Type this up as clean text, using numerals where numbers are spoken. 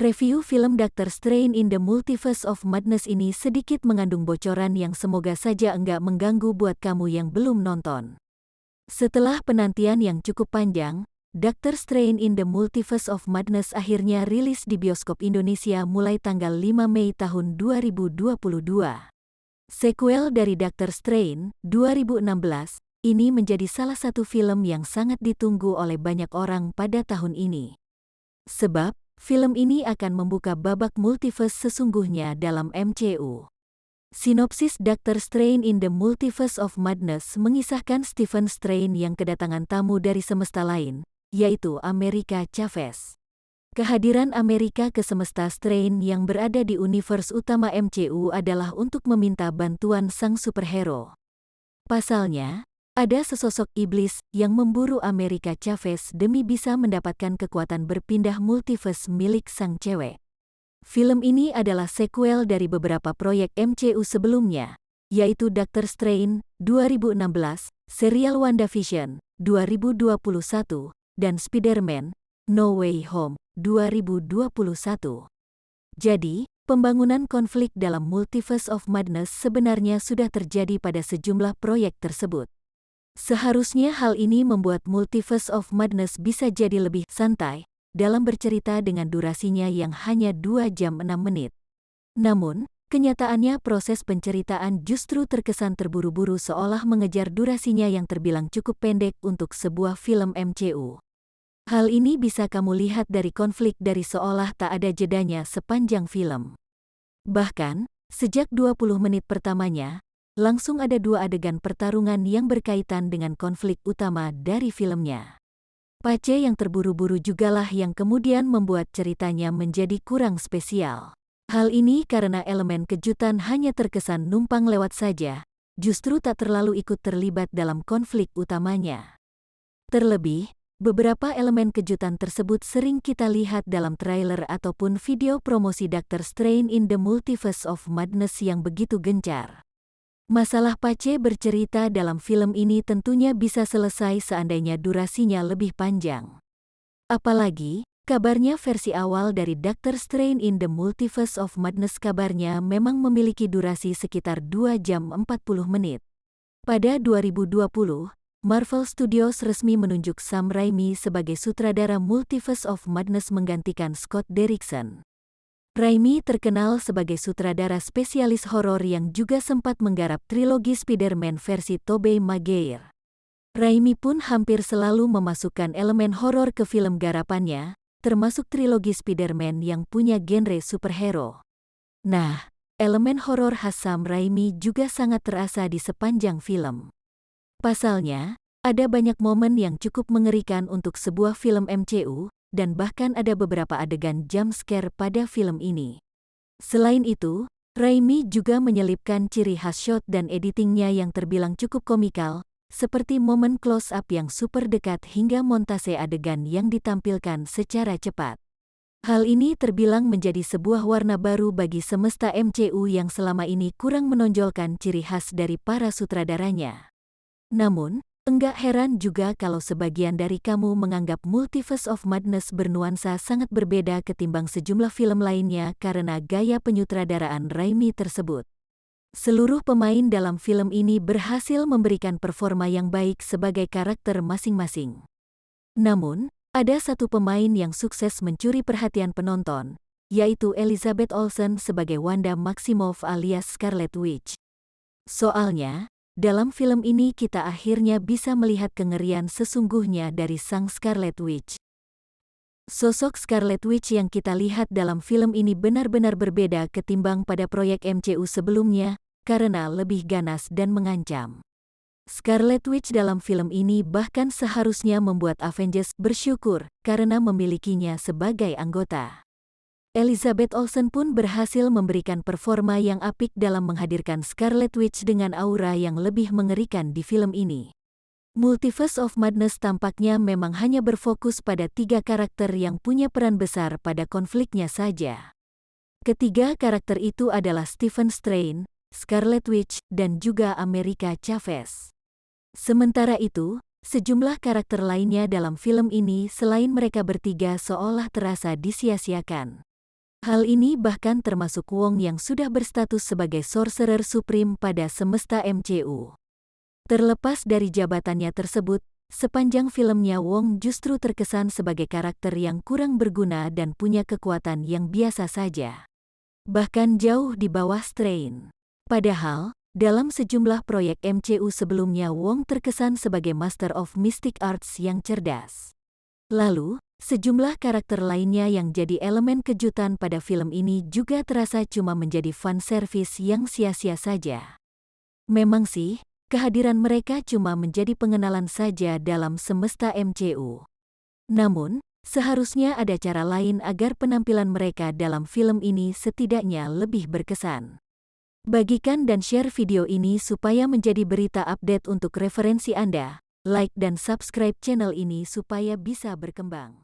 Review film Doctor Strange in the Multiverse of Madness ini sedikit mengandung bocoran yang semoga saja enggak mengganggu buat kamu yang belum nonton. Setelah penantian yang cukup panjang, Doctor Strange in the Multiverse of Madness akhirnya rilis di bioskop Indonesia mulai tanggal 5 Mei tahun 2022. Sequel dari Doctor Strange, 2016, ini menjadi salah satu film yang sangat ditunggu oleh banyak orang pada tahun ini. Sebab, film ini akan membuka babak multiverse sesungguhnya dalam MCU. Sinopsis Doctor Strange in the Multiverse of Madness mengisahkan Stephen Strange yang kedatangan tamu dari semesta lain, yaitu America Chavez. Kehadiran America ke semesta Strange yang berada di universe utama MCU adalah untuk meminta bantuan sang superhero. Pasalnya, ada sesosok iblis yang memburu America Chavez demi bisa mendapatkan kekuatan berpindah multiverse milik sang cewek. Film ini adalah sequel dari beberapa proyek MCU sebelumnya, yaitu Doctor Strange, 2016, serial WandaVision, 2021, dan Spider-Man, No Way Home, 2021. Jadi, pembangunan konflik dalam Multiverse of Madness sebenarnya sudah terjadi pada sejumlah proyek tersebut. Seharusnya hal ini membuat Multiverse of Madness bisa jadi lebih santai dalam bercerita dengan durasinya yang hanya 2 jam 6 menit. Namun, kenyataannya proses penceritaan justru terkesan terburu-buru seolah mengejar durasinya yang terbilang cukup pendek untuk sebuah film MCU. Hal ini bisa kamu lihat dari konflik dari seolah tak ada jedanya sepanjang film. Bahkan, sejak 20 menit pertamanya, langsung ada 2 adegan pertarungan yang berkaitan dengan konflik utama dari filmnya. Pace yang terburu-buru jugalah yang kemudian membuat ceritanya menjadi kurang spesial. Hal ini karena elemen kejutan hanya terkesan numpang lewat saja, justru tak terlalu ikut terlibat dalam konflik utamanya. Terlebih, beberapa elemen kejutan tersebut sering kita lihat dalam trailer ataupun video promosi Doctor Strange in the Multiverse of Madness yang begitu gencar. Masalah Pace bercerita dalam film ini tentunya bisa selesai seandainya durasinya lebih panjang. Apalagi, kabarnya versi awal dari Doctor Strange in the Multiverse of Madness kabarnya memang memiliki durasi sekitar 2 jam 40 menit. Pada 2020, Marvel Studios resmi menunjuk Sam Raimi sebagai sutradara Multiverse of Madness menggantikan Scott Derrickson. Raimi terkenal sebagai sutradara spesialis horor yang juga sempat menggarap trilogi Spider-Man versi Tobey Maguire. Raimi pun hampir selalu memasukkan elemen horor ke film garapannya, termasuk trilogi Spider-Man yang punya genre superhero. Nah, elemen horor khas Sam Raimi juga sangat terasa di sepanjang film. Pasalnya, ada banyak momen yang cukup mengerikan untuk sebuah film MCU, dan bahkan ada beberapa adegan jump scare pada film ini. Selain itu, Raimi juga menyelipkan ciri khas shot dan editingnya yang terbilang cukup komikal, seperti momen close-up yang super dekat hingga montase adegan yang ditampilkan secara cepat. Hal ini terbilang menjadi sebuah warna baru bagi semesta MCU yang selama ini kurang menonjolkan ciri khas dari para sutradaranya. Namun, enggak heran juga kalau sebagian dari kamu menganggap Multiverse of Madness bernuansa sangat berbeda ketimbang sejumlah film lainnya karena gaya penyutradaraan Raimi tersebut. Seluruh pemain dalam film ini berhasil memberikan performa yang baik sebagai karakter masing-masing. Namun, ada satu pemain yang sukses mencuri perhatian penonton, yaitu Elizabeth Olsen sebagai Wanda Maximoff alias Scarlet Witch. Soalnya, dalam film ini kita akhirnya bisa melihat kengerian sesungguhnya dari sang Scarlet Witch. Sosok Scarlet Witch yang kita lihat dalam film ini benar-benar berbeda ketimbang pada proyek MCU sebelumnya, karena lebih ganas dan mengancam. Scarlet Witch dalam film ini bahkan seharusnya membuat Avengers bersyukur karena memilikinya sebagai anggota. Elizabeth Olsen pun berhasil memberikan performa yang apik dalam menghadirkan Scarlet Witch dengan aura yang lebih mengerikan di film ini. Multiverse of Madness tampaknya memang hanya berfokus pada 3 karakter yang punya peran besar pada konfliknya saja. Ketiga karakter itu adalah Stephen Strange, Scarlet Witch, dan juga America Chavez. Sementara itu, sejumlah karakter lainnya dalam film ini selain mereka bertiga seolah terasa disia-siakan. Hal ini bahkan termasuk Wong yang sudah berstatus sebagai Sorcerer Supreme pada semesta MCU. Terlepas dari jabatannya tersebut, sepanjang filmnya Wong justru terkesan sebagai karakter yang kurang berguna dan punya kekuatan yang biasa saja. Bahkan jauh di bawah Strain. Padahal, dalam sejumlah proyek MCU sebelumnya Wong terkesan sebagai Master of Mystic Arts yang cerdas. Lalu, sejumlah karakter lainnya yang jadi elemen kejutan pada film ini juga terasa cuma menjadi fan service yang sia-sia saja. Memang sih, kehadiran mereka cuma menjadi pengenalan saja dalam semesta MCU. Namun, seharusnya ada cara lain agar penampilan mereka dalam film ini setidaknya lebih berkesan. Bagikan dan share video ini supaya menjadi berita update untuk referensi Anda. Like dan subscribe channel ini supaya bisa berkembang.